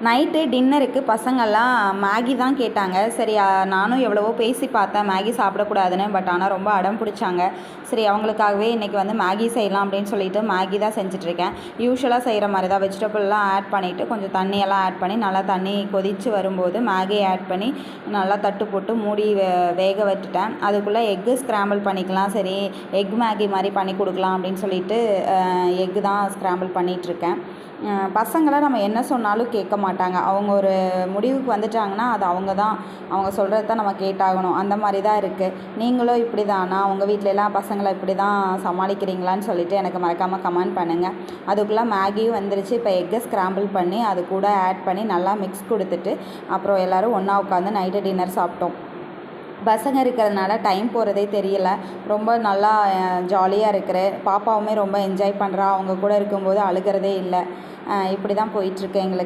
Night டின்னருக்கு பசங்கள்லாம் Maggi தான் கேட்டாங்க. சரி நானும் எவ்வளவோ பேசி பார்த்தேன் மேகி சாப்பிடக்கூடாதுன்னு. பட் ஆனால் ரொம்ப அடம் பிடிச்சாங்க. சரி அவங்களுக்காகவே இன்றைக்கி வந்து மேகி செய்யலாம் அப்படின்னு சொல்லிட்டு மேகி தான் செஞ்சிட்ருக்கேன். யூஷுவலாக செய்கிற மாதிரி தான் வெஜிடபிள்லாம் ஆட் பண்ணிவிட்டு கொஞ்சம் தண்ணியெல்லாம் ஆட் பண்ணி நல்லா தண்ணி கொதித்து வரும்போது மேகியை ஆட் பண்ணி நல்லா தட்டு போட்டு மூடி வேக விட்டுட்டேன். அதுக்குள்ளே எக்கு ஸ்க்ராம்பிள் பண்ணிக்கலாம். சரி எக் மேகி மாதிரி பண்ணி கொடுக்கலாம் அப்படின்னு சொல்லிட்டு எக்கு தான் ஸ்க்ராம்பிள் பண்ணிகிட்ருக்கேன். பசங்களாம் நம்ம என்ன சொன்னாலும் கேட்க மாட்டாங்க. அவங்க ஒரு முடிவுக்கு வந்துட்டாங்கன்னா அது அவங்க சொல்கிறது தான் நம்ம கேட்டாகணும். அந்த மாதிரி தான் இருக்குது. நீங்களும் இப்படி தானா? உங்கள் வீட்டிலலாம் பசங்களை இப்படி தான் சமாளிக்கிறீங்களான்னு சொல்லிட்டு எனக்கு மறக்காமல் கமெண்ட் பண்ணுங்கள். அதுக்குள்ளே மேகியும் வந்துருச்சு. இப்போ எக்கை ஸ்க்ராம்பிள் பண்ணி அது கூட ஆட் பண்ணி நல்லா மிக்ஸ் கொடுத்துட்டு அப்புறம் எல்லோரும் ஒன்றா உட்காந்து நைட்டு டின்னர் சாப்பிட்டோம். பசங்க இருக்கிறதுனால டைம் போகிறதே தெரியல. ரொம்ப நல்லா ஜாலியாக இருக்கிறேன். பாப்பாவுமே ரொம்ப என்ஜாய் பண்ணுறா. அவங்க கூட இருக்கும்போது அழுகிறதே இல்லை. இப்படி தான் போயிட்டுருக்கு எங்களுக்கு.